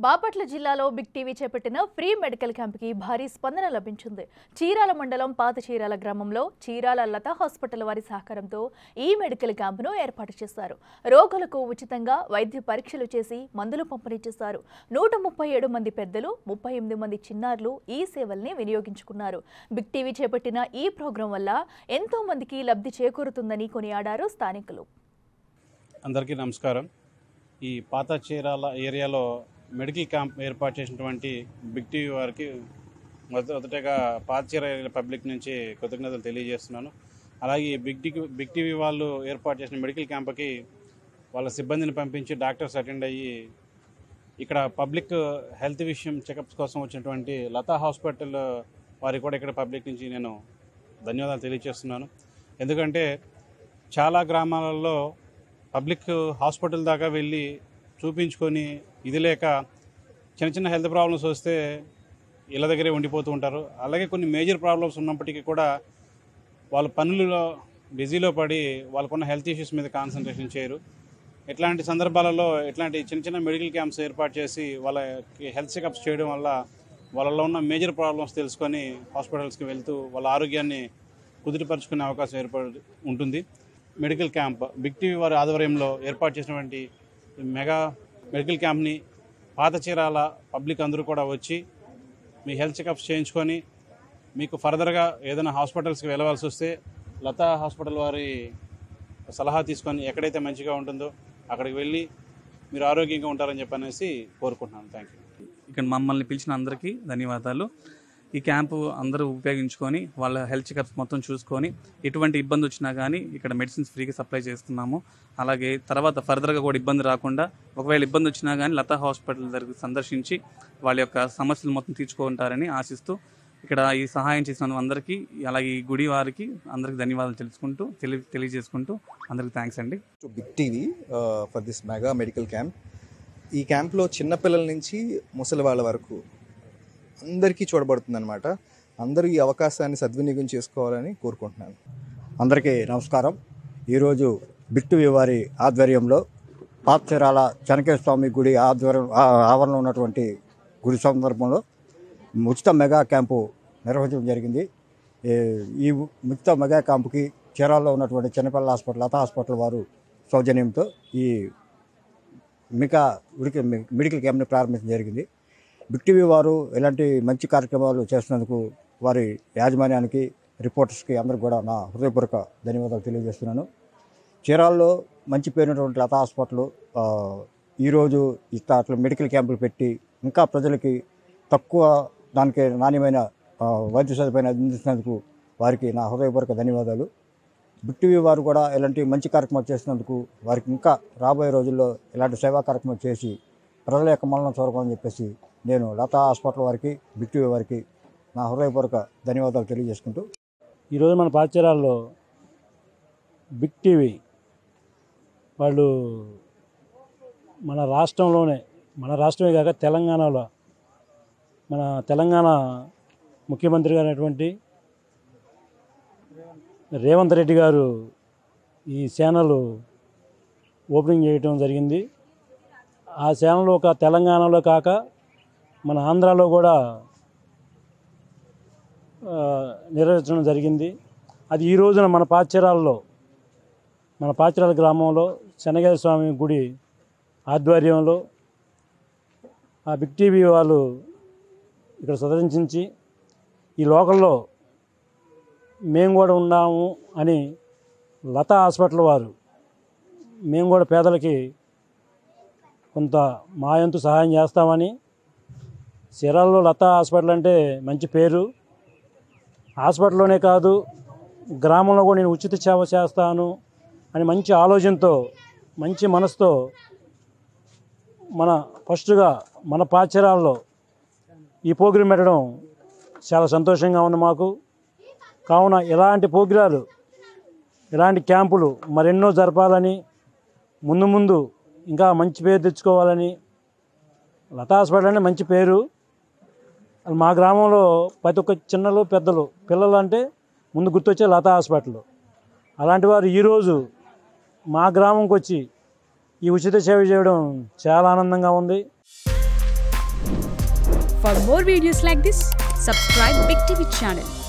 బాపట్ల జిల్లాలో big TV చేపట్టిన free medical క్యాంప్కి భారీ స్పందన లభించింది. చీరాల మండలం పాత చీరాల గ్రామంలో చీరాల లతా హాస్పిటల్ వారి సహకారంతో ఈ మెడికల్ క్యాంపును ఏర్పాటు చేశారు. రోగులకు ఉచితంగా వైద్య పరీక్షలు చేసి మందులు పంపిణీ చేశారు. 137 మంది పెద్దలు, 38 మంది చిన్నారులు ఈ సేవల్ని వినియోగించుకున్నారు. బిగ్ టీవీ చేపట్టిన ఈ ప్రోగ్రాం వల్ల ఎంతో మందికి లబ్ధి చేకూరుతుందని కొనియాడారు స్థానికులు. అందరికీ నమస్కారం. ఈ పాత చీరాల ఏరియాలో మెడికల్ క్యాంప్ ఏర్పాటు చేసినటువంటి బిగ్ టీవీ వారికి మొదటగా పాత చీరాల పబ్లిక్ నుంచి కృతజ్ఞతలు తెలియజేస్తున్నాను. అలాగే బిగ్ టీవీ వాళ్ళు ఏర్పాటు చేసిన మెడికల్ క్యాంప్కి వాళ్ళ సిబ్బందిని పంపించి డాక్టర్స్ అటెండ్ అయ్యి ఇక్కడ పబ్లిక్ హెల్త్ విషయం చెకప్స్ కోసం వచ్చినటువంటి లతా హాస్పిటల్ వారికి కూడా ఇక్కడ పబ్లిక్ నుంచి నేను ధన్యవాదాలు తెలియజేస్తున్నాను. ఎందుకంటే చాలా గ్రామాలలో పబ్లిక్ హాస్పిటల్ దాకా వెళ్ళి చూపించుకొని ఇది లేక చిన్న చిన్న హెల్త్ ప్రాబ్లమ్స్ వస్తే ఇళ్ళ దగ్గరే ఉండిపోతూ ఉంటారు. అలాగే కొన్ని మేజర్ ప్రాబ్లమ్స్ ఉన్నప్పటికీ కూడా వాళ్ళ పనులలో బిజీలో పడి వాళ్ళకున్న హెల్త్ ఇష్యూస్ మీద కాన్సన్ట్రేషన్ చేయరు. ఇట్లాంటి సందర్భాలలో ఇట్లాంటి చిన్న చిన్న మెడికల్ క్యాంప్స్ ఏర్పాటు చేసి వాళ్ళకి హెల్త్ చెకప్స్ చేయడం వల్ల వాళ్ళలో ఉన్న మేజర్ ప్రాబ్లమ్స్ తెలుసుకొని హాస్పిటల్స్కి వెళ్తూ వాళ్ళ ఆరోగ్యాన్ని కుదుటపరుచుకునే అవకాశం ఏర్పడి ఉంటుంది. మెడికల్ క్యాంప్ బిగ్ టీవీ వారి ఆధ్వర్యంలో ఏర్పాటు చేసినటువంటి మెగా మెడికల్ క్యాంప్ని పాత చీరాల పబ్లిక్ అందరూ కూడా వచ్చి మీ హెల్త్ చెకప్స్ చేయించుకొని మీకు ఫర్దర్గా ఏదైనా హాస్పిటల్స్కి వెళ్ళవలసి వస్తే లతా హాస్పిటల్ వారి సలహా తీసుకొని ఎక్కడైతే మంచిగా ఉంటుందో అక్కడికి వెళ్ళి మీరు ఆరోగ్యంగా ఉంటారని చెప్పనేసి కోరుకుంటున్నాను. Thank you. ఇక్కడ మమ్మల్ని పిలిచిన అందరికీ ధన్యవాదాలు. ఈ క్యాంపు అందరూ ఉపయోగించుకొని వాళ్ళ హెల్త్ చెకప్స్ మొత్తం చూసుకొని ఎటువంటి ఇబ్బంది వచ్చినా కానీ ఇక్కడ మెడిసిన్స్ ఫ్రీగా సప్లై చేస్తున్నాము. అలాగే తర్వాత ఫర్దర్గా కూడా ఇబ్బంది రాకుండా ఒకవేళ ఇబ్బంది వచ్చినా కానీ లతా హాస్పిటల్ దగ్గర సందర్శించి వాళ్ళ యొక్క సమస్యలు మొత్తం తీర్చుకుంటారని ఆశిస్తూ ఇక్కడ ఈ సహాయం చేసిన అందరికీ అలాగే ఈ గుడి వారికి అందరికీ ధన్యవాదాలు తెలియజేసుకుంటూ అందరికీ థ్యాంక్స్ అండి. Big TV for this mega medical camp. ఈ క్యాంప్లో చిన్నపిల్లల నుంచి ముసలి వాళ్ళ వరకు అందరికీ చూడబడుతుంది అనమాట. అందరూ ఈ అవకాశాన్ని సద్వినియోగం చేసుకోవాలని కోరుకుంటున్నాను. అందరికీ నమస్కారం. ఈరోజు బిగ్ టీవీ వారి ఆధ్వర్యంలో పాత చీరాల చెనకేశ్వర స్వామి గుడి ఆవరణలో ఉన్నటువంటి గుడి సందర్భంలో ఉచిత మెగా క్యాంపు నిర్వహించడం జరిగింది. ఈ ఉచిత మెగా క్యాంపుకి చీరాల్లో ఉన్నటువంటి చిన్నపిల్లల హాస్పిటల్ లతా హాస్పిటల్ వారు సౌజన్యంతో ఈ మెడికల్ క్యాంప్ని ప్రారంభించడం జరిగింది. బిగ్ టీవీ వారు ఇలాంటి మంచి కార్యక్రమాలు చేస్తున్నందుకు వారి యాజమాన్యానికి, రిపోర్టర్స్కి అందరికీ కూడా నా హృదయపూర్వక ధన్యవాదాలు తెలియజేస్తున్నాను. చీరాల్లో మంచి పేరున్నటువంటి లతా హాస్పిటల్ ఈరోజు అట్లా మెడికల్ క్యాంపులు పెట్టి ఇంకా ప్రజలకి తక్కువ దానికి నాణ్యమైన వైద్య సదుపాయాన్ని అందించినందుకు వారికి నా హృదయపూర్వక ధన్యవాదాలు. బిగ్ టీవీ వారు కూడా ఇలాంటి మంచి కార్యక్రమాలు చేసినందుకు వారికి ఇంకా రాబోయే రోజుల్లో ఇలాంటి సేవా కార్యక్రమాలు చేసి ప్రజల యొక్క మనల్ని చూరకమని చెప్పేసి నేను లతా హాస్పిటల్ వారికి, బిగ్ టీవీ వారికి నా హృదయపూర్వక ధన్యవాదాలు తెలియజేసుకుంటూ ఈరోజు మన పాత చీరాల్లో బిగ్ టీవీ వాళ్ళు మన రాష్ట్రమే కాక తెలంగాణలో మన తెలంగాణ ముఖ్యమంత్రి గారైనటువంటి రేవంత్ రెడ్డి గారు ఈ ఛానల్ ఓపెనింగ్ చేయడం జరిగింది. ఆ ఛానల్ ఒక తెలంగాణలో కాక మన ఆంధ్రాలో కూడా నిర్వహించడం జరిగింది. అది ఈ రోజున మన పాత చీరాల గ్రామంలో చెనకేశ్వర స్వామి గుడి ఆధ్వర్యంలో ఆ బిగ్ టీవీ వాళ్ళు ఇక్కడ సందర్శించి ఈ లోకల్లో మేము కూడా ఉన్నాము అని లతా హాస్పిటల్ వారు మేము కూడా పేదలకి కొంత మా వంతు సహాయం చేస్తామని, చీరాలలో లతా హాస్పిటల్ అంటే మంచి పేరు. హాస్పిటల్లోనే కాదు గ్రామంలో కూడా నేను ఉచిత సేవ చేస్తాను అని మంచి ఆలోచనతో, మంచి మనసుతో ఫస్ట్గా మన పాత చీరాలలో ఈ ప్రోగ్రాం పెట్టడం చాలా సంతోషంగా ఉంది మాకు. కావున ఇలాంటి ప్రోగ్రాలు, ఇలాంటి క్యాంపులు మరెన్నో జరపాలని, ముందు ఇంకా మంచి పేరు తెచ్చుకోవాలని. లతా హాస్పిటల్ అంటే మంచి పేరు. మా గ్రామంలో ప్రతి ఒక్క చిన్నలు పెద్దలు పిల్లలు అంటే ముందు గుర్తొచ్చే లతా హాస్పిటల్. అలాంటి వారు ఈరోజు మా గ్రామంకి వచ్చి ఈ ఉచిత సేవ చేయడం చాలా ఆనందంగా ఉంది. For more videos like this, subscribe Big TV channel.